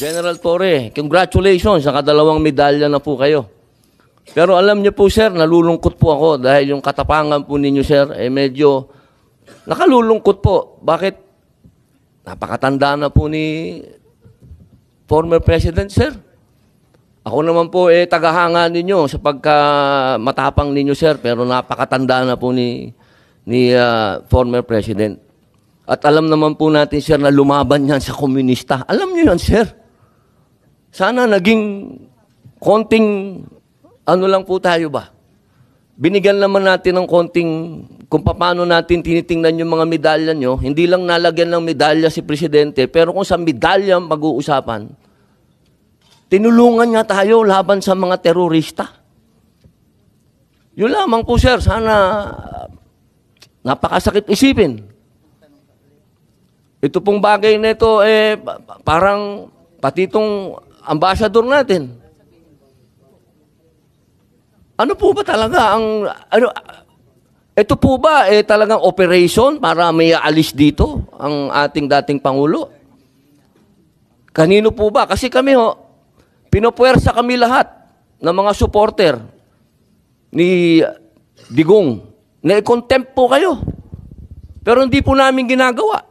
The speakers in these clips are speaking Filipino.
General Torre, congratulations, nakadalawang medalya na po kayo. Pero alam niyo po sir, nalulungkot po ako dahil yung katapangan po ninyo sir, medyo nakalulungkot po. Bakit? Napakatanda na po ni former President sir. Ako naman po tagahanga ninyo sa pagkamatapang ninyo sir, pero napakatanda na po ni former President. At alam naman po natin sir na lumaban yan sa komunista. Alam niyo yan sir. Sana naging konting ano lang po tayo ba? Binigyan naman natin ng konting kung paano natin tinitingnan yung mga medalya nyo. Hindi lang nalagyan ng medalya si Presidente, pero kung sa medalya mag-uusapan, tinulungan niya tayo laban sa mga terorista. Yun lamang po sir, sana napakasakit isipin. Ito pong bagay na ito, parang pati itong ambassador natin. Ano po ba talaga ang ito po ba talagang operation para may aalis dito ang ating dating pangulo? Kanino po ba? Kasi kami pinopuwersa kami lahat ng mga supporter ni Digong na i-contempt po kayo. Pero hindi po namin ginagawa.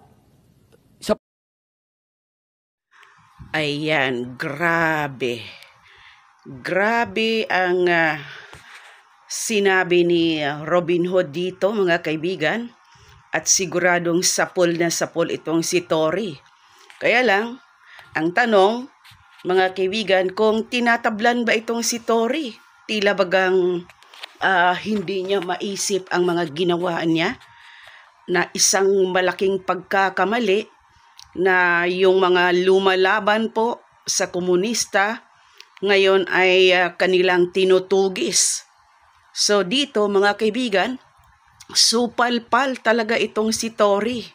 Ayan, grabe. Grabe ang sinabi ni Robin Hood dito, mga kaibigan. At siguradong sapol na sapol itong si Tory. Kaya lang, ang tanong, mga kaibigan, kung tinatablan ba itong si Tory? Tila bagang hindi niya maisip ang mga ginawa niya na isang malaking pagkakamali na yung mga lumalaban po sa komunista ngayon ay kanilang tinutugis. So dito mga kaibigan, supalpal talaga itong si Tory.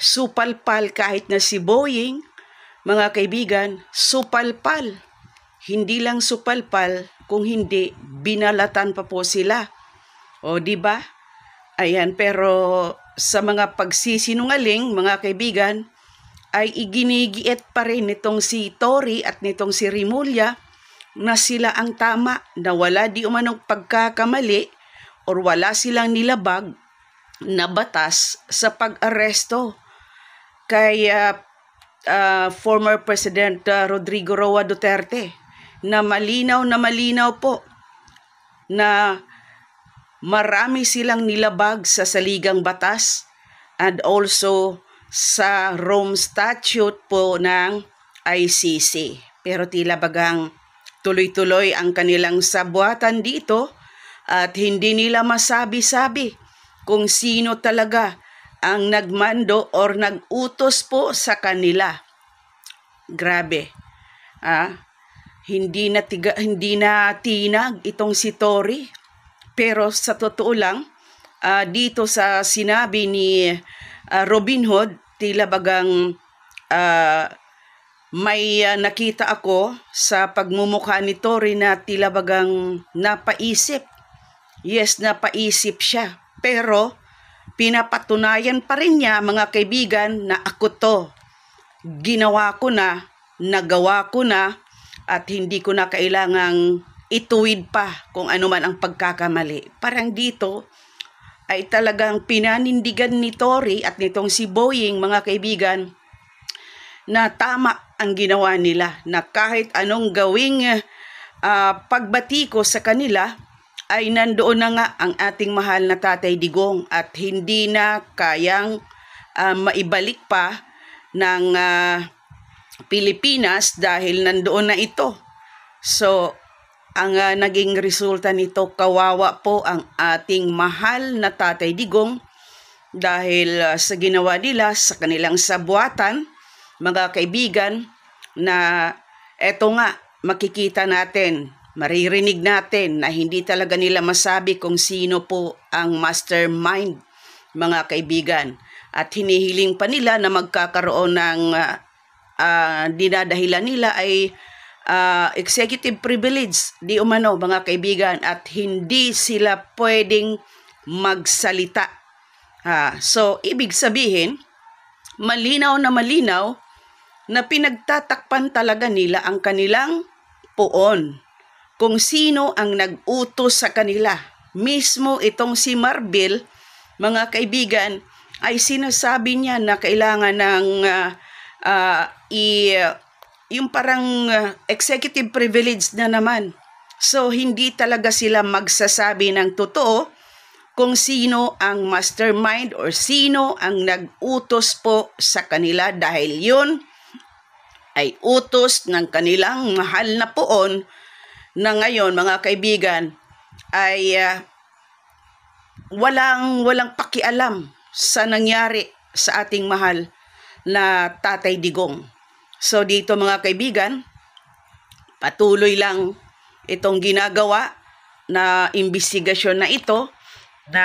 Supalpal kahit na si Boying, mga kaibigan, supalpal. Hindi lang supalpal, kung hindi binalatan pa po sila. O di ba? Ayan, pero sa mga pagsisinungaling, mga kaibigan, ay iginigiit pa rin nitong si Tory at nitong si Rimulya na sila ang tama, na wala di umanong pagkakamali or wala silang nilabag na batas sa pag-aresto kay former President Rodrigo Roa Duterte, na malinaw po na marami silang nilabag sa saligang batas and also sa Rome Statute po ng ICC. Pero tila bagang tuloy-tuloy ang kanilang sabuatan dito at hindi nila masabi-sabi kung sino talaga ang nagmando or nag-utos po sa kanila. Grabe. Hindi na tinag itong si Tory. Pero sa totoo lang, dito sa sinabi ni Robin Hood, tila bagang may nakita ako sa pagmumukha ni Tory na tila bagang napaisip. Yes, napaisip siya. Pero pinapatunayan pa rin niya, mga kaibigan, na ako to. Ginawa ko na, nagawa ko na, at hindi ko na kailangang ituwid pa kung ano man ang pagkakamali. Parang dito ay talagang pinanindigan ni Tory at nitong si Boying, mga kaibigan, na tama ang ginawa nila, na kahit anong gawing pagbatiko sa kanila ay nandoon na nga ang ating mahal na Tatay Digong at hindi na kayang maibalik pa ng Pilipinas dahil nandoon na ito. So ang naging resulta nito, kawawa po ang ating mahal na Tatay Digong dahil sa ginawa nila sa kanilang sabuatan, mga kaibigan, na eto nga, makikita natin, maririnig natin na hindi talaga nila masabi kung sino po ang mastermind, mga kaibigan. At hinihiling pa nila na magkakaroon ng dinadahilan nila ay executive privilege, di umano, mga kaibigan, at hindi sila pwedeng magsalita. So, ibig sabihin, malinaw na malinaw na pinagtatakpan talaga nila ang kanilang poon. Kung sino ang nag-utos sa kanila. Mismo itong si Marbil, mga kaibigan, ay sinasabi niya na kailangan ng yung parang executive privilege na naman. So, hindi talaga sila magsasabi ng totoo kung sino ang mastermind or sino ang nag-utos po sa kanila dahil yun ay utos ng kanilang mahal na poon na ngayon, mga kaibigan, ay walang pakialam sa nangyari sa ating mahal na Tatay Digong. So dito mga kaibigan, patuloy lang itong ginagawa na imbestigasyon na ito na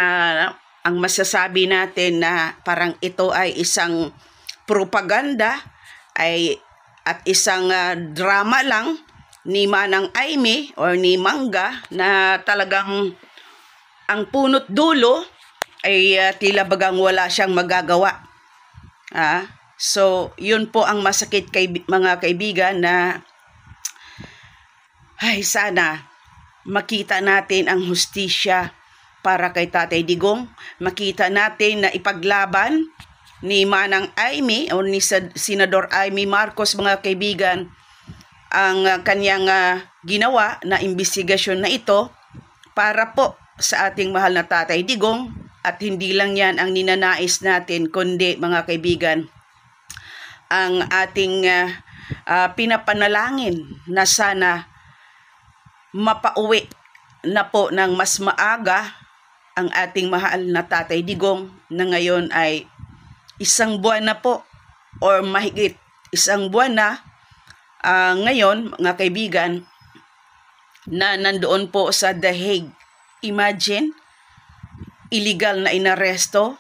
ang masasabi natin na parang ito ay isang propaganda at isang drama lang ni Manang Aimee or ni Mangga na talagang ang punot dulo ay tila bagang wala siyang magagawa. So, yun po ang masakit mga kaibigan na ay sana makita natin ang hustisya para kay Tatay Digong. Makita natin na ipaglaban ni Manang Aimee o ni Senador Aimee Marcos, mga kaibigan, ang kanyang ginawa na imbestigasyon na ito para po sa ating mahal na Tatay Digong. At hindi lang yan ang ninanais natin, kundi mga kaibigan, ang ating pinapanalangin na sana mapauwi na po ng mas maaga ang ating mahal na Tatay Digong na ngayon ay isang buwan na po or mahigit isang buwan na ngayon, mga kaibigan, na nandoon po sa The Hague. Imagine, illegal na inaresto,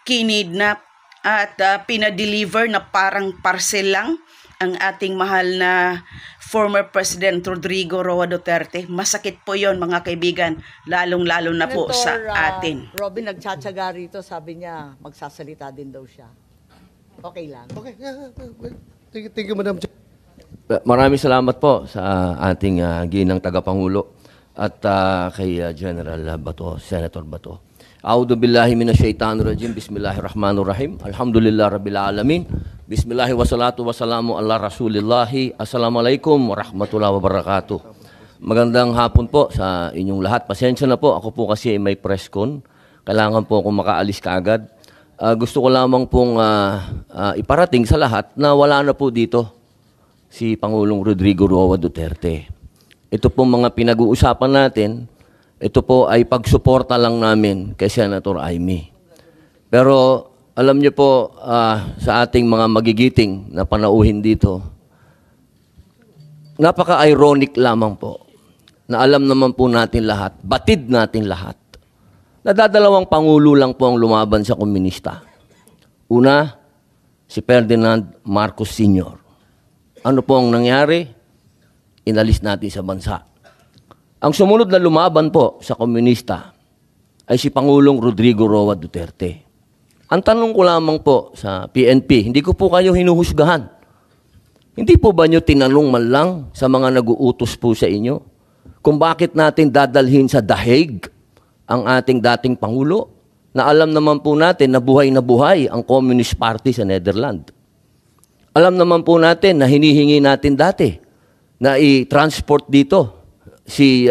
kinidnap, at pinadeliver na parang parcel lang ang ating mahal na former President Rodrigo Roa Duterte. Masakit po yon mga kaibigan, lalong-lalo na po sa atin. Robin, nagtsatsaga rito, sabi niya, magsasalita din daw siya. Okay lang. Okay. Thank you, Madam Chair. Maraming salamat po sa ating ginang tagapangulo at kay General Bato, Senator Bato. A'udhu billahi minasyaitanir rajim. Bismillahirrahmanirrahim. Alhamdulillah rabbil alamin. Bismillahi wassalatu wassalamu ala rasulillahi. Assalamualaikum warahmatullahi wabarakatuh. Magandang hapon po sa inyong lahat. Pasensya na po, ako po kasi may press con. Kailangan po akong makaalis kaagad. Gusto ko lamang pong iparating sa lahat na wala na po dito si Pangulong Rodrigo Roa Duterte. Ito pong mga pinag-uusapan natin, ito po ay pagsuporta lang namin kay Senator Aimee. Pero alam niyo po, sa ating mga magigiting na panauhin dito, napaka-ironic lamang po na alam naman po natin lahat, batid natin lahat, nadadalawang pangulo lang po ang lumaban sa komunista. Una, si Ferdinand Marcos Sr. Ano po ang nangyari? Inalis natin sa bansa. Ang sumunod na lumaban po sa komunista ay si Pangulong Rodrigo Roa Duterte. Ang tanong ko lamang po sa PNP, hindi ko po kayo hinuhusgahan. Hindi po ba nyo tinanong man lang sa mga nag-uutos po sa inyo kung bakit natin dadalhin sa The Hague ang ating dating Pangulo na alam naman po natin na buhay ang Communist Party sa Netherlands. Alam naman po natin na hinihingi natin dati na i-transport dito si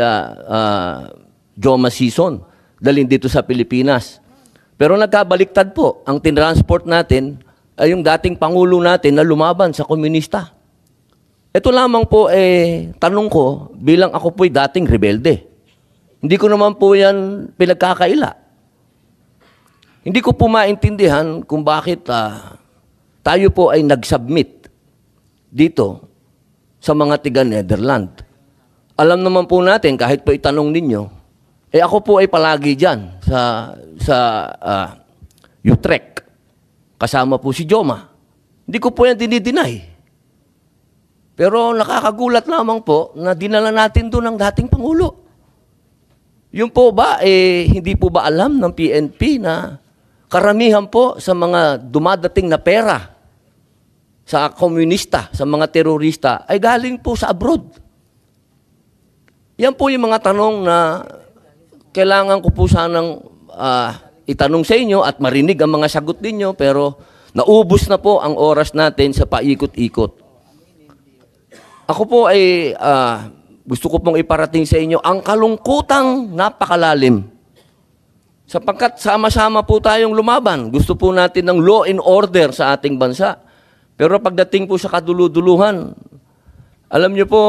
Joma Sison, dalhin dito sa Pilipinas. Pero nagkabaliktad po, ang tinransport natin ay yung dating Pangulo natin na lumaban sa komunista. Ito lamang po, tanong ko, bilang ako po'y dating rebelde. Hindi ko naman po yan pinagkakaila. Hindi ko po maintindihan kung bakit tayo po ay nag-submit dito sa mga tiga-Netherlands. Alam naman po natin, kahit po itanong ninyo, ako po ay palagi dyan sa Utrecht. Kasama po si Joma. Hindi ko po yan dinideny. Pero nakakagulat lamang po na dinala natin doon ang dating Pangulo. Yun po ba, hindi po ba alam ng PNP na karamihan po sa mga dumadating na pera sa komunista, sa mga terorista, ay galing po sa abroad. Yan po yung mga tanong na kailangan ko po sanang itanong sa inyo at marinig ang mga sagot ninyo, pero naubos na po ang oras natin sa paikot-ikot. Ako po ay gusto ko pong iparating sa inyo ang kalungkutang napakalalim. Sapagkat sama-sama po tayong lumaban. Gusto po natin ng law and order sa ating bansa. Pero pagdating po sa kaduluduluhan, alam niyo po,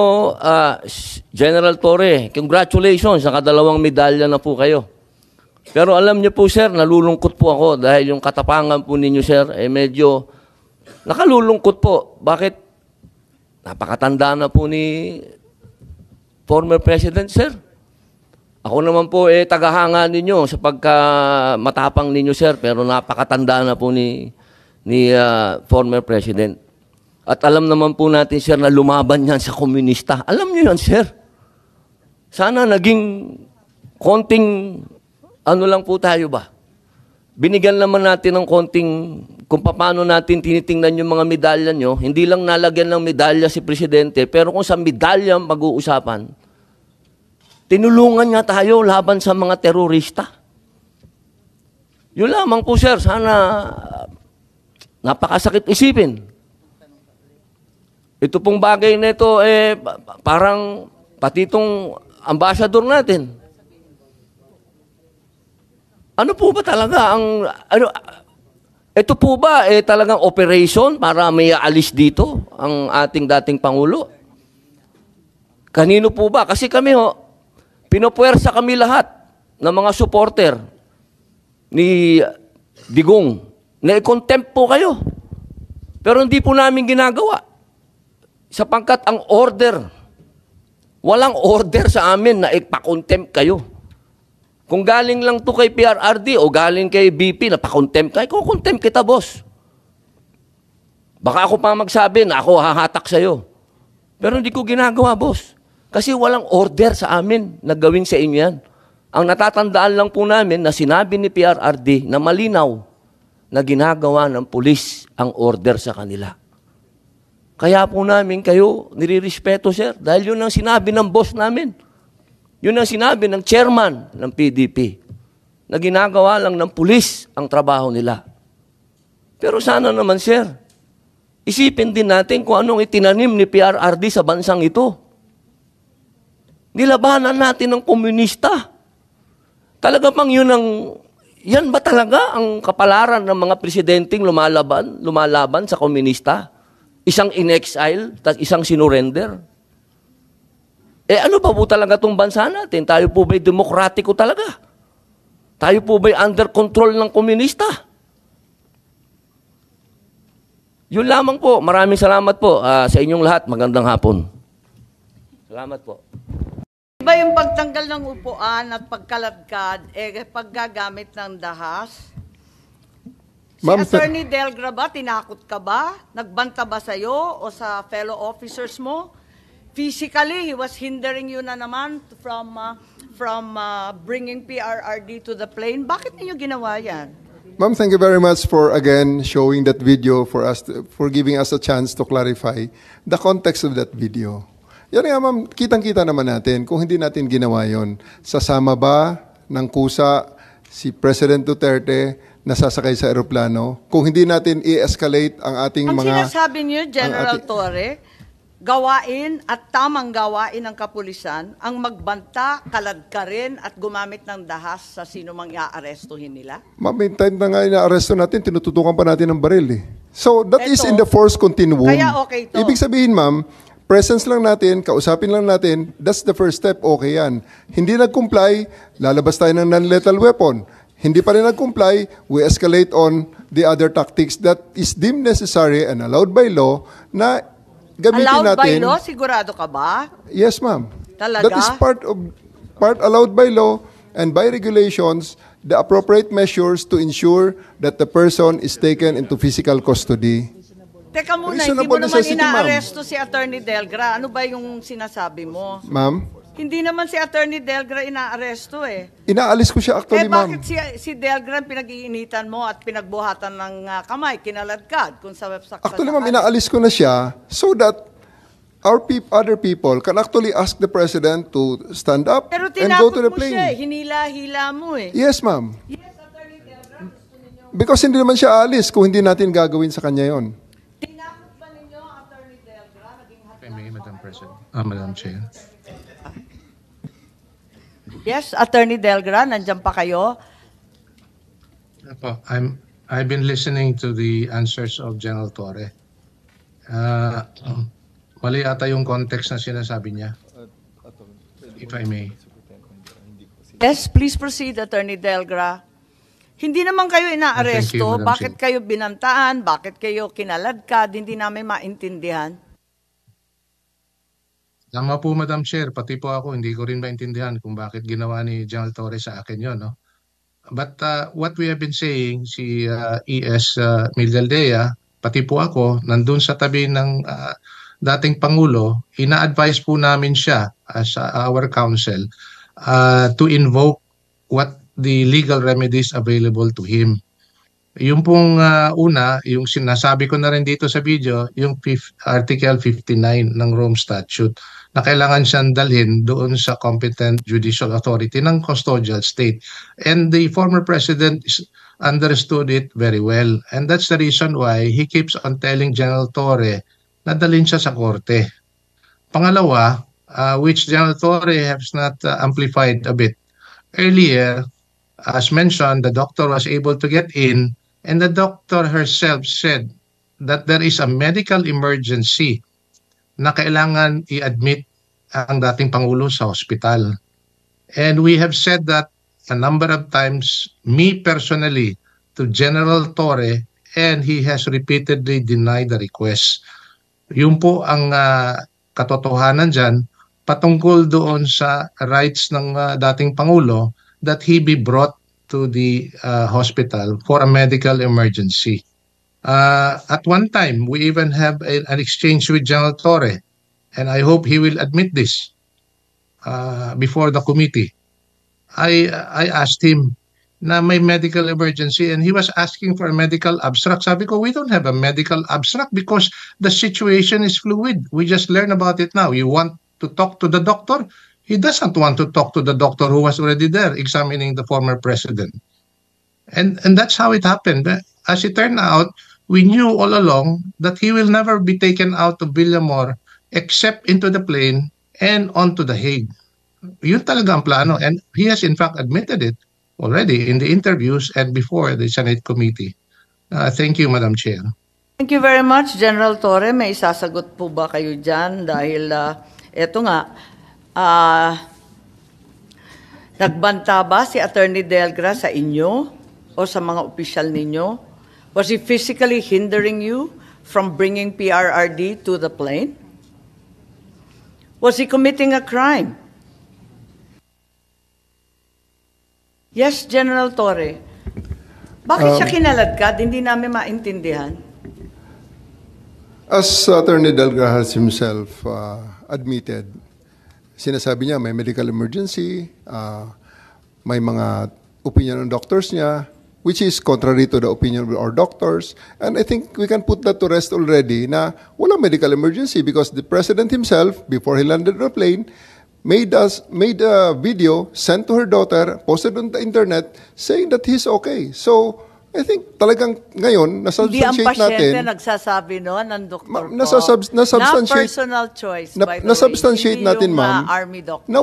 General Torre, congratulations, nakadalawang medalya na po kayo. Pero alam niyo po, sir, nalulungkot po ako dahil yung katapangan po ninyo, sir, medyo nakalulungkot po. Bakit? Napakatanda na po ni former President, sir. Ako naman po, tagahanga ninyo sa pagkamatapang ninyo, sir, pero napakatanda na po ni former President. At alam naman po natin, sir, na lumaban yan sa komunista. Alam niyo yan, sir. Sana naging konting, ano lang po tayo ba? Binigyan naman natin ng konting, kung paano natin tinitingnan yung mga medalya nyo, hindi lang nalagyan ng medalya si Presidente, pero kung sa medalya ang pag-uusapan, tinulungan niya tayo laban sa mga terorista. Yun lamang po, sir, sana napakasakit isipin. Ito pong bagay na ito, parang pati itong ambassador natin. Ano po ba talaga ang, ito po ba talagang operation para may aalis dito ang ating dating Pangulo? Kanino po ba? Kasi kami pinopuwersa kami lahat ng mga supporter ni Digong na i-contempt po kayo. Pero hindi po namin ginagawa. Sapagkat ang order, walang order sa amin na ipa-contempt kayo. Kung galing lang to kay PRRD o galing kay BP na pa-contempt kayo, contempt kita, boss. Baka ako pa magsabi na ako hahatak sa'yo. Pero hindi ko ginagawa, boss. Kasi walang order sa amin na gawin sa inyo yan. Ang natatandaan lang po namin na sinabi ni PRRD na malinaw na ginagawa ng pulis ang order sa kanila. Kaya po namin kayo nirirespeto, sir, dahil yun ang sinabi ng boss namin. Yun ang sinabi ng chairman ng PDP na ginagawa lang ng pulis ang trabaho nila. Pero sana naman, sir, isipin din natin kung anong itinanim ni PRRD sa bansang ito. Nilabanan natin ng komunista. Talaga bang yan ba talaga ang kapalaran ng mga presidenteng lumalaban sa komunista? Isang in-exile, isang sinurrender. Ano ba po talaga itong bansa natin? Tayo po ba'y demokratiko talaga? Tayo po ba'y under control ng komunista? Yun lamang po. Maraming salamat po sa inyong lahat. Magandang hapon. Salamat po. Iba yung pagtanggal ng upuan at pagkaladkad, paggagamit ng dahas? Si Attorney Delgra ba, tinakot ka ba? Nagbanta ba sa'yo o sa fellow officers mo? Physically, he was hindering you na naman from bringing PRRD to the plane. Bakit ninyo ginawa yan? Ma'am, thank you very much for again showing that video for us, for giving us a chance to clarify the context of that video. Yan nga, ma'am, kitang-kita naman natin kung hindi natin ginawa yon. Sasama ba ng kusa si President Duterte na sasakay sa eroplano? Kung hindi natin i-escalate ang ating ang mga... Ang sinasabi niyo, General Torre, gawain at tamang gawain ng kapulisan ang magbanta, kaladkarin at gumamit ng dahas sa sino mang i-aarestuhin nila? Ma'am, may time na nga ina-aresto natin, tinututukan pa natin ng baril eh. So, that is in the force continuum. Kaya okay to. Ibig sabihin, ma'am, presence lang natin, kausapin lang natin, that's the first step, okay yan. Hindi nag-comply, lalabas tayo ng non-lethal weapon. Hindi pa rin nag-comply, we escalate on the other tactics that is deemed necessary and allowed by law na gamitin allowed natin. Allowed by law? Sigurado ka ba? Yes, ma'am. Talaga? That is part allowed by law and by regulations, the appropriate measures to ensure that the person is taken into physical custody. Teka muna, hindi mo naman inaaresto si Attorney Delgra. Ano ba yung sinasabi mo? Ma'am? Hindi naman si Attorney Delgra inaaresto eh. Inaalis ko siya actually, ma'am. Bakit si Delgra pinag-iinitan mo at pinagbuhatan ng kamay, kinaladkad kung sa website? Actually, ma'am, inaalis ko na siya so that other people can actually ask the President to stand up Pero and go tinakot to the mo plane. siya eh. Hinila-hila mo eh. Yes, ma'am. Yes, Attorney Delgra, gusto ninyo. Because hindi naman siya aalis kung hindi natin gagawin sa kanya yon. Tinakot ba ninyo, Attorney Delgra? Naging Madam President. Madam Chair. Yes, Attorney Delgra, nandiyan pa kayo? Apo, I've been listening to the answers of General Torre. Mali ata yung context na sinasabi niya. If I may. Yes, please proceed, Attorney Delgra. Hindi naman kayo inaaresto. Thank you, Madam Bakit Chair. kayo binantaan? Bakit kayo kinaladkad? Hindi namin maintindihan. Tama po, Madam Chair. Pati po ako, hindi ko rin maintindihan kung bakit ginawa ni General Torre sa akin yun. No? But what we have been saying, si E.S. Migueldea, pati po ako, nandun sa tabi ng dating Pangulo, ina-advise po namin siya as our counsel to invoke what the legal remedies available to him. Yung pong una, yung sinasabi ko na rin dito sa video, yung Article 59 ng Rome Statute, na kailangan siyang dalhin doon sa competent judicial authority ng custodial state. And the former president understood it very well. And that's the reason why he keeps on telling General Torre na dalhin siya sa korte. Pangalawa, which General Torre has not amplified a bit. Earlier, as mentioned, the doctor was able to get in, and the doctor herself said that there is a medical emergency na kailangan i-admit ang dating Pangulo sa hospital. And we have said that a number of times, me personally, to General Torre, and he has repeatedly denied the request. Yun po ang katotohanan dyan, patungkol doon sa rights ng dating Pangulo that he be brought to the hospital for a medical emergency. At one time, we even have an exchange with General Torre, and I hope he will admit this before the committee. I asked him na may medical emergency and he was asking for a medical abstract. Sabi ko, we don't have a medical abstract because the situation is fluid. We just learn about it now. You want to talk to the doctor? He doesn't want to talk to the doctor who was already there examining the former president. And that's how it happened. As it turned out, we knew all along that he will never be taken out of Villamor except into the plane and onto the Hague. Yun talaga ang plano. And he has in fact admitted it already in the interviews and before the Senate committee. Thank you, Madam Chair. Thank you very much, General Torre. May isasagot po ba kayo dyan? Dahil eto nga, nagbanta ba si Attorney Delgra sa inyo o sa mga opisyal ninyo? Was he physically hindering you from bringing PRRD to the plane? Was he committing a crime? Yes, General Torre. Bakit siya kinaladkad? Hindi namin maintindihan. As Attorney Delgra has himself admitted, sinasabi niya may medical emergency, may mga opinion ng doctors niya, which is contrary to the opinion of our doctors. And I think we can put that to rest already na walang medical emergency because the President himself, before he landed the plane, made a video, sent to her daughter, posted on the internet, saying that he's okay. So, I think talagang ngayon, Hindi ang nasubstantiate pasyente natin. nagsasabi noon, ng doktor po. Na personal choice, by the way. Nasubstantiate Hindi natin, yung, ma'am, army doctor. na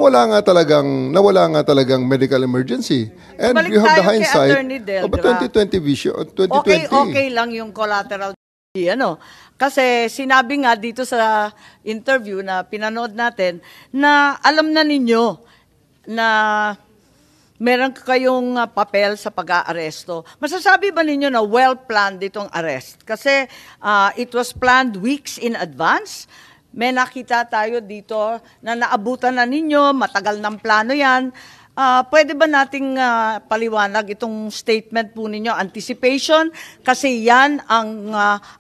wala nga talagang medical emergency. And Balik you have the tayo kay hindsight Attorney Delgra. of a 2020 vision, 2020. Okay lang yung collateral ano. Kasi sinabi nga dito sa interview na pinanood natin na alam na ninyo na meron kayong papel sa pag-aaresto. Masasabi ba ninyo na well-planned itong arrest? Kasi it was planned weeks in advance. May nakita tayo dito na naabutan na ninyo, matagal ng plano yan. Pwede ba nating paliwanag itong statement po ninyo, anticipation? Kasi yan ang,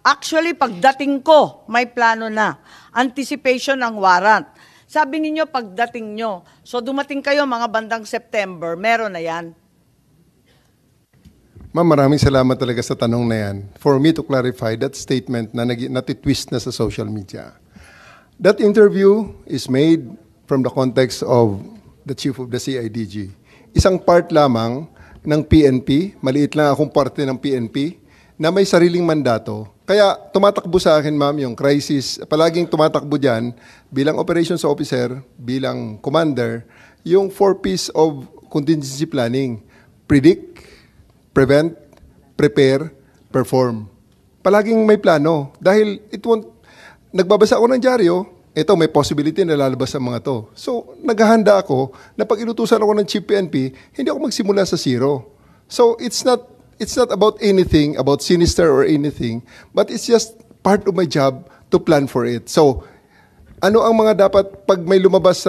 actually pagdating ko, may plano na. Anticipation ng warrant. Sabi ninyo pagdating nyo. So dumating kayo mga bandang September, meron na yan. Ma'am, maraming salamat talaga sa tanong na yan. For me to clarify that statement na natitwist na sa social media. That interview is made from the context of the chief of the CIDG. Isang part lamang ng PNP, maliit lang akong parte ng PNP, na may sariling mandato. Kaya tumatakbo sa akin, ma'am, yung crisis, palaging tumatakbo dyan bilang operations officer, bilang commander, yung 4 P's of contingency planning. Predict, prevent, prepare, perform. Palaging may plano. Dahil nagbabasa ako ng dyaryo, ito may possibility na lalabas ang mga to. So, naghahanda ako na pag inutusan ako ng Chief PNP, hindi ako magsimula sa zero. So, it's not about anything, about sinister or anything, but it's just part of my job to plan for it. So, ano ang mga dapat pag may lumabas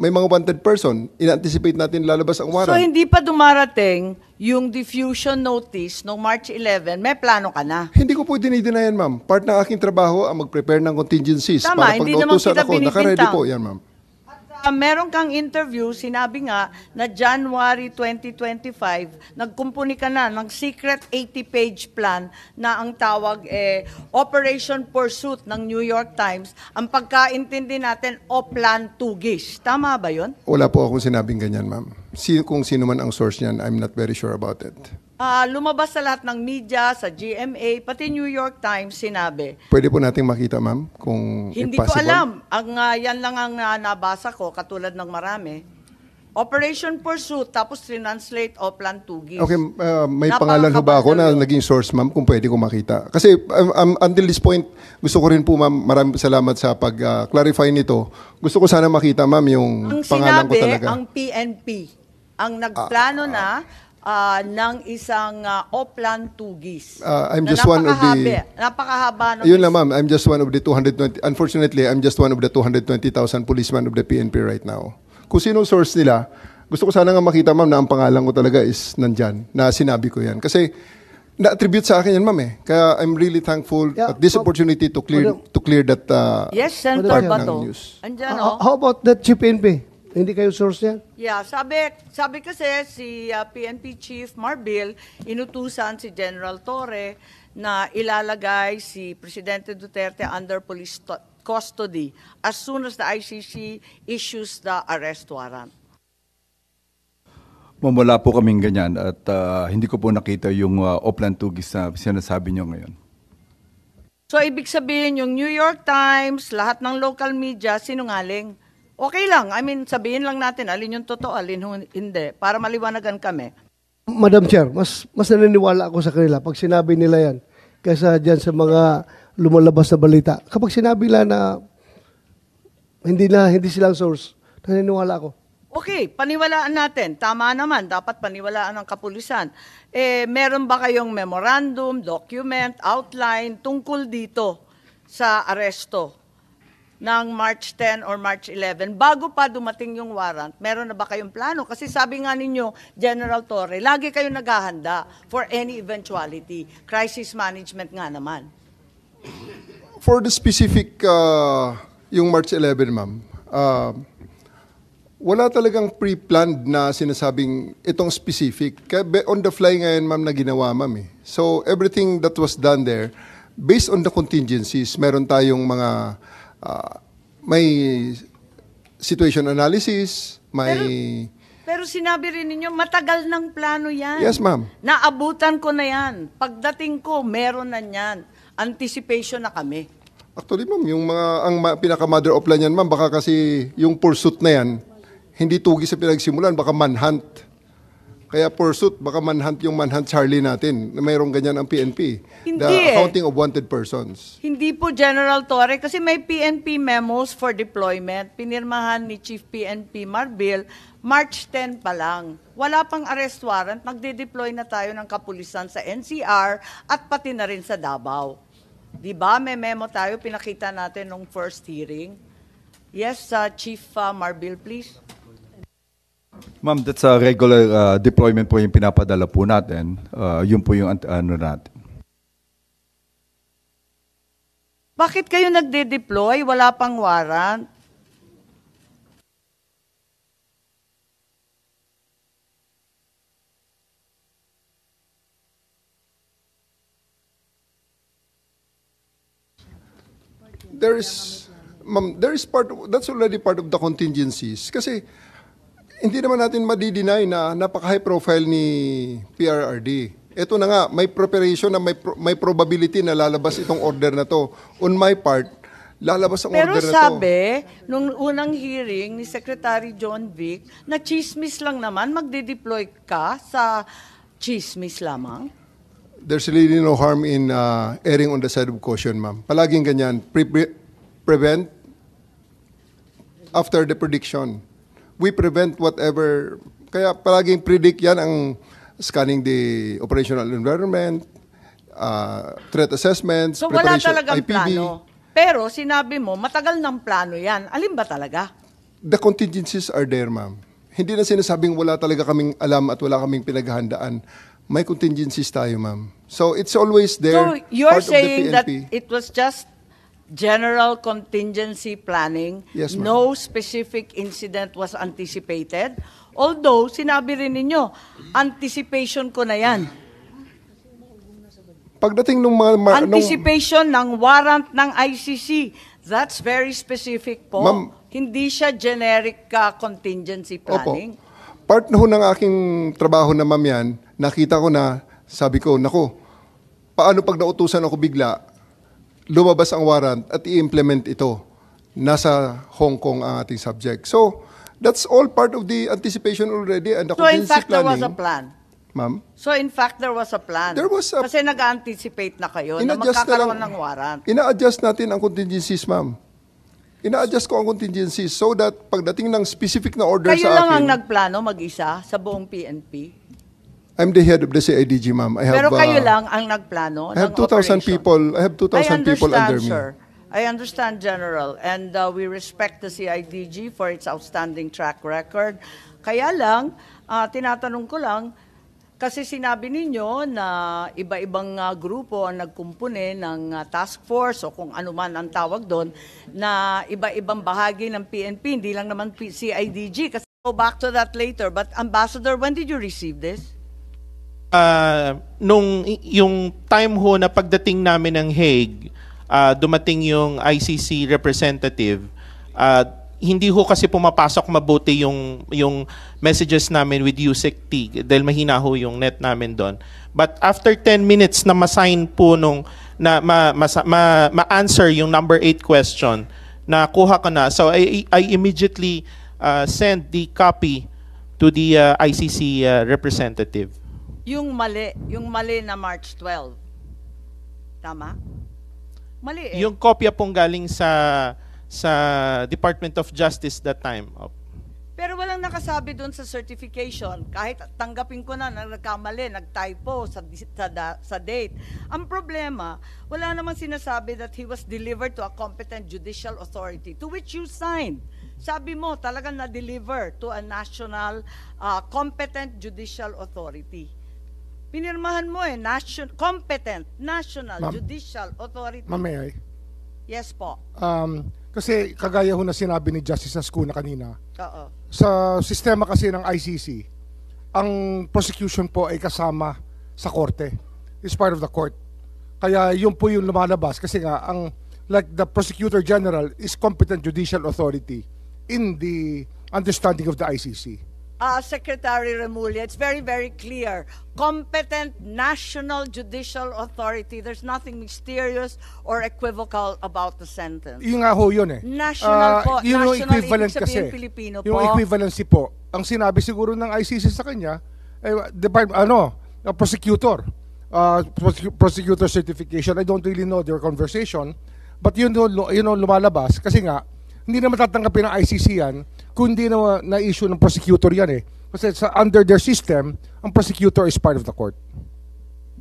may mga wanted person, in-anticipate natin lalabas ang warrant. So hindi pa dumarating yung diffusion notice noong March 11, may plano ka na. Hindi ko po dinidinayan, ma'am. Part ng aking trabaho ang mag-prepare ng contingencies. Tama, para pag hindi naman nautusan kita ako, naka-ready binibintang. po yan, ma'am. Meron kang interview, sinabi nga na January 2025, nagkumpuni ka na ng secret 80-page plan na ang tawag Operation Pursuit ng New York Times. Ang pagkaintindi natin, Plan Tugis. Tama ba yun? Wala po akong sinabing ganyan, ma'am. Kung sino man ang source niyan, I'm not very sure about it. Lumabas sa lahat ng media, sa GMA, pati New York Times sinabi. Pwede po nating makita, ma'am, kung Hindi possible. ko alam. Yan lang ang nabasa ko, katulad ng marami. Operation Pursuit, tapos translate Plan Tugis. Okay, may pangalan ho ba ako na naging source, ma'am, kung pwede ko makita? Kasi until this point, gusto ko rin po, ma'am, maraming salamat sa pag-clarify nito. Gusto ko sana makita, ma'am, yung pangalan ko talaga. Ang PNP, ang nagplano ng isang Plan Tugis. I'm just one of the... Napakahaba. Yun lang, ma'am. I'm just one of the 220... Unfortunately, I'm just one of the 220,000 policemen of the PNP right now. Kung sino source nila, gusto ko sana nga makita, ma'am, na ang pangalan ko talaga is nandyan, na sinabi ko yan. Kasi na-attribute sa akin yan, ma'am, eh. Kaya I'm really thankful at this opportunity to clear that yes, Senator part Bato. ng news. Andyan, How about that Chief PNP? Hindi kayo source yan? Yeah, sabi kasi si PNP Chief Marbil, inutusan si General Torre na ilalagay si Presidente Duterte under police custody as soon as the ICC issues the arrest warrant. Wala po kaming ganyan at hindi ko po nakita yung Plan Tugis na sinasabi nyo ngayon. So ibig sabihin yung New York Times, lahat ng local media, sinungaling. Okay lang, I mean sabihin lang natin alin yung totoo, alin hindi, para maliwanagan kami. Madam Chair, mas naniniwala ako sa kanila pag sinabi nila yan kaysa dyan sa mga lumalabas na balita. Kapag sinabi nila na hindi silang source, naniniwala ako. Okay, paniwalaan natin. Tama naman, dapat paniwalaan ng kapulisan. Meron ba kayong memorandum, document, outline tungkol dito sa aresto ng March 10 or March 11? Bago pa dumating yung warrant, meron na ba kayong plano? Kasi sabi nga ninyo, General Torre, lagi kayong naghahanda for any eventuality. Crisis management nga naman. For the specific, yung March 11, ma'am, wala talagang pre-planned na sinasabing itong specific. Kaya on the fly ngayon, ma'am, na ginawa, ma'am. So everything that was done there, based on the contingencies, meron tayong mga, may situation analysis, may... Pero sinabi rin ninyo, matagal ng plano yan. Yes, ma'am. Naabutan ko na yan. Pagdating ko, meron na yan. Anticipation na kami. Actually, ma'am, ang pinaka-mother of plan yan, ma'am, baka kasi yung pursuit na yan, hindi tugi sa pinagsimulan, baka manhunt. Kaya pursuit, baka manhunt Charlie natin. Mayroong ganyan ang PNP. Hindi The accounting of wanted persons. Hindi po, General Torre, kasi may PNP memos for deployment. Pinirmahan ni Chief PNP Marbil, March 10 pa lang. Wala pang arrest warrant, magde-deploy na tayo ng kapulisan sa NCR at pati na rin sa Davao. Diba? May memo tayo, pinakita natin nung first hearing. Yes, Chief Marbil, please. Ma'am, that's a regular deployment po yung pinapadala po natin. Yun po yung ano natin. Bakit kayo nagde-deploy? Wala pang warrant? That's already part of the contingencies. Kasi hindi naman natin madi-deny na napaka-high profile ni PRRD. Ito na nga, may preparation na may probability na lalabas itong order na to. On my part, lalabas ang Pero order na to. sabi, nung unang hearing ni Secretary John Vic, na chismis lang naman, magde-deploy ka sa chismis lamang? There's really no harm in erring on the side of caution, ma'am. Palaging ganyan. Prevent after the prediction. We prevent whatever. Kaya palaging predict yan ang scanning the operational environment, threat assessments, So wala preparation, talagang IPB. plano. Pero sinabi mo, matagal ng plano yan. Alin ba talaga? The contingencies are there, ma'am. Hindi na sinasabing wala talaga kaming alam at wala kaming pinaghahandaan. May contingencies tayo, ma'am. So it's always there. So you're part of the saying that PNP. it was just general contingency planning, Yes, ma'am. no specific incident was anticipated? Although, sinabi rin ninyo, anticipation ko na yan. Pagdating nung Anticipation ng warrant ng ICC. That's very specific po. Ma'am, Hindi siya generic contingency planning. Opo. Part na ho ng aking trabaho na ma'am yan, nakita ko na, sabi ko, naku, paano pag nautusan ako bigla, lumabas ang warrant at i-implement ito. Nasa Hong Kong ang ating subject. So, that's all part of the anticipation already and the So in contingency fact, there was planning. a plan. Ma'am? So in fact, there was a plan. There was a- Kasi nag-anticipate na kayo na In-adjust na magkakaroon lang. ng warrant. Ina-adjust natin ang contingencies, ma'am. Ina-adjust ko ang contingencies so that pagdating ng specific na order Kayo sa lang ang akin, nagplano mag-isa sa buong PNP? I'm the head of the CIDG, ma'am. I have, Pero kayo lang ang nagplano I have ng 2,000 operation? people. I have 2,000 people under me. Sir. I understand, General. And we respect the CIDG for its outstanding track record. Kaya lang, tinatanong ko lang, kasi sinabi ninyo na iba-ibang grupo ang nagkumpune ng task force o kung ano man ang tawag doon, na iba-ibang bahagi ng PNP, hindi lang naman CIDG. Kasi go back to that later. But Ambassador, when did you receive this? Nung yung time ho na pagdating namin ng Hague, dumating yung ICC representative, hindi ho kasi pumapasok mabuti yung messages namin with USEC-T dahil mahina ho yung net namin doon. But after 10 minutes na ma-sign po ma-answer yung number 8 question, na kuha ka na. So I immediately sent the copy to the ICC representative. Yung mali na March 12. Tama? Mali eh. Yung kopya pong galing sa Department of Justice that time. Pero walang nakasabi doon sa certification. Kahit tanggapin ko na nagkamali, nagtypo sa date. Ang problema, wala namang sinasabi that he was delivered to a competent judicial authority to which you signed. Sabi mo, talagang na-deliver to a national competent judicial authority. Pinirmahan mo competent national judicial authority. Ma'am, may I? Yes po. Kasi kagaya ho na sinabi ni Justice Ascuna kanina, Oo. sa sistema kasi ng ICC, ang prosecution po ay kasama sa korte. It's part of the court. Kaya yun po yung lumalabas kasi nga, like the Prosecutor General is competent judicial authority in the understanding of the ICC. Secretary Remulla, it's very, very clear. Competent national judicial authority. There's nothing mysterious or equivocal about the sentence. Yung nga ho yun eh. National po. Yun yung National, equivalent ibig sabihin kasi. Pilipino po. Yung equivalency po. Ang sinabi siguro ng ICC sa kanya, prosecutor. Prosecutor certification. I don't really know their conversation. But yun lumalabas. Kasi nga, hindi na matatanggapin ng ICC yan kung hindi na-issue ng prosecutor yan eh. Kasi under their system, ang prosecutor is part of the court.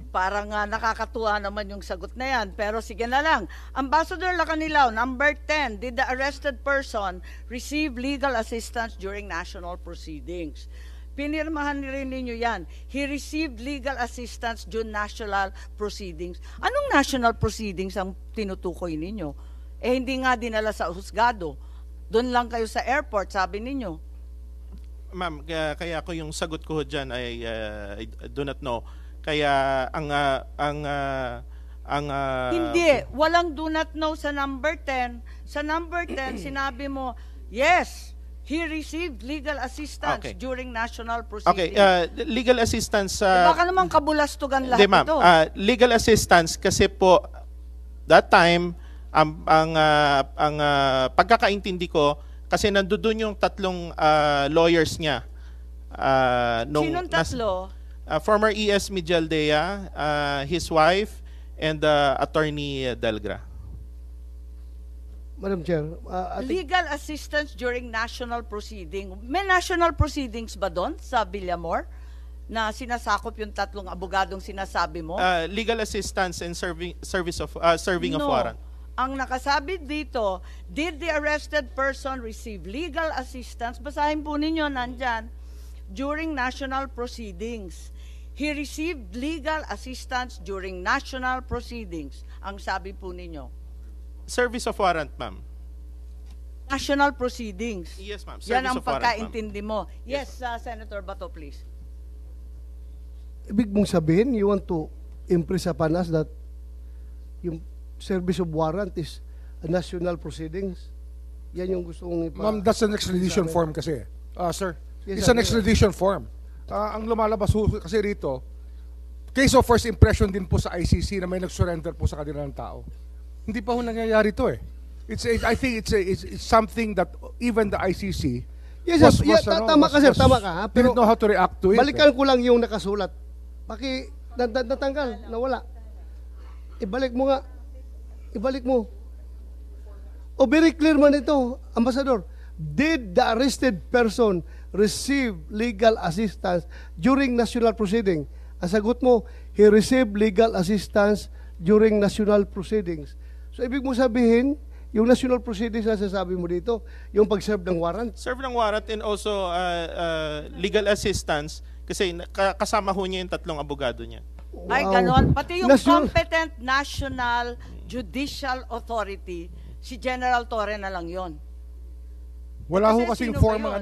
Parang nakakatuwa naman yung sagot na yan. Pero sige na lang. Ambassador Lacanilao, number 10, did the arrested person receive legal assistance during national proceedings? Pinirmahan rin ninyo yan. He received legal assistance during national proceedings. Anong national proceedings ang tinutukoy ninyo? Hindi nga dinala sa husgado. Doon lang kayo sa airport, sabi ninyo. Ma'am, kaya ko yung sagot ko dyan ay I do not know. Kaya ang Hindi, walang do not know sa number 10. Sa number 10, sinabi mo, yes, he received legal assistance during national proceedings. Legal assistance baka naman kabulastugan lahat ito. Legal assistance kasi po that time ang pagkakaintindi ko kasi nandoon yung tatlong lawyers niya. Sinong tatlo? Former ES Mijaldea, his wife, and Attorney Delgra. Madam Chair, Legal assistance during national proceeding. May national proceedings ba doon sa Villamor na sinasakop yung tatlong abogadong sinasabi mo? Legal assistance and serving of warrant. Ang nakasabi dito, did the arrested person receive legal assistance? Basahin po ninyo, nandyan, during national proceedings. He received legal assistance during national proceedings. Ang sabi po ninyo. Service of warrant, ma'am. National proceedings. Yes, ma'am. Yan ang Service of warrant, pagkaintindi mo. Yes, Senator Bato, please. ibig mong sabihin, you want to impress upon us that yung service of warrant is a national proceedings? Yan yung gusto kong Ma'am, that's an extradition form kasi. Sir, Yes, it's sir. an extradition form. Ang lumalabas kasi rito, case of first impression din po sa ICC na may nag-surrender po sa kanilang tao. Hindi pa ho nangyayari to eh. I think it's something that even the ICC tama ka sir, tama ka. Ha? Pero didn't know how to react to it. Balikan ko lang yung nakasulat. Natanggal, nawala. Ibalik mo nga. Ibalik mo. O very clear man ito, Ambassador. Did the arrested person receive legal assistance during national proceeding? Ang sagot mo, he received legal assistance during national proceedings. So ibig mo sabihin, yung national proceedings na sasabi mo dito, yung pag-serve ng warrant? Serve ng warrant and also legal assistance kasi kasama ho niya yung tatlong abogado niya. Wow. Ay, ganon. Pati yung competent national judicial authority, si General Torre na lang yon. Wala ho kasi yung form ng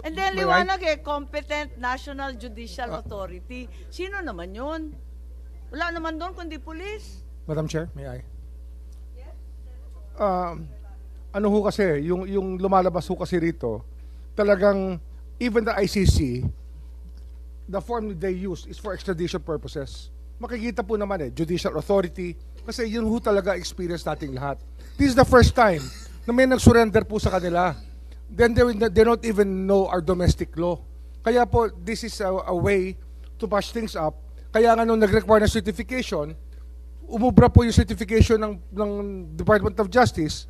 And then liwanag competent national judicial authority. Sino naman yun? Wala naman doon kundi police. Madam Chair, may I? Ano ho kasi, yung lumalabas ho kasi rito, talagang even the ICC, the form they use is for extradition purposes. Makikita po naman judicial authority, kasi yun ho talaga experience nating lahat. This is the first time na may nag-surrender po sa kanila. Then they don't even know our domestic law. Kaya po, this is a way to patch things up. Kaya nga nung nag-require ng certification, umubra po yung certification ng Department of Justice,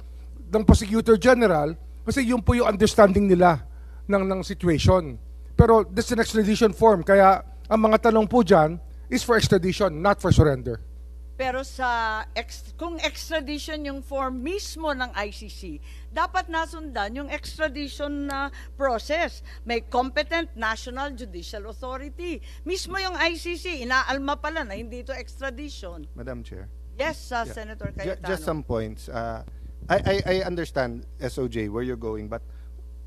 ng Prosecutor General, kasi yun po yung understanding nila ng situation. Pero this is an extradition form, kaya ang mga tanong po dyan is for extradition, not for surrender. Pero kung extradition yung form mismo ng ICC, dapat nasundan yung extradition na process. May competent national judicial authority. Mismo yung ICC, inaalma pala na hindi ito extradition. Madam Chair. Yes, Senator Cayetano. Just some points. I understand, SOJ, where you're going, but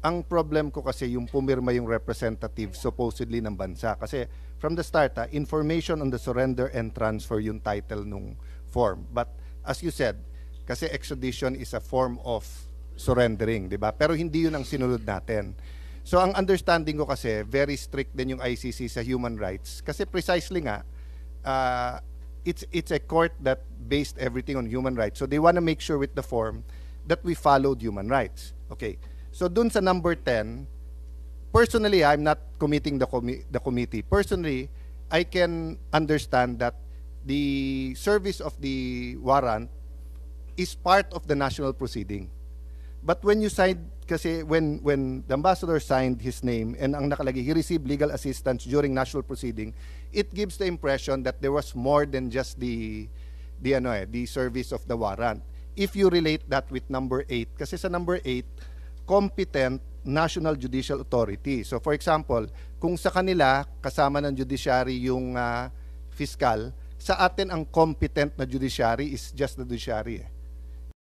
ang problem ko kasi yung pumirma yung representative supposedly ng bansa. Kasi from the start, information on the surrender and transfer yung title nung form. But as you said, kasi extradition is a form of surrendering, di ba? Pero hindi yun ang sinunod natin. So ang understanding ko kasi, very strict din yung ICC sa human rights. Kasi precisely nga, it's a court that based everything on human rights. So they want to make sure with the form that we followed human rights. Okay. So dun sa number 10, personally, I'm not committing the committee. Personally, I can understand that the service of the warrant is part of the national proceeding. But when you signed, kasi when the ambassador signed his name and ang nakalagay, he received legal assistance during national proceeding, it gives the impression that there was more than just the service of the warrant. If you relate that with number 8, kasi sa number 8, competent national judicial authority. So for example, kung sa kanila kasama ng judiciary yung fiscal, sa atin ang competent na judiciary is just the judiciary.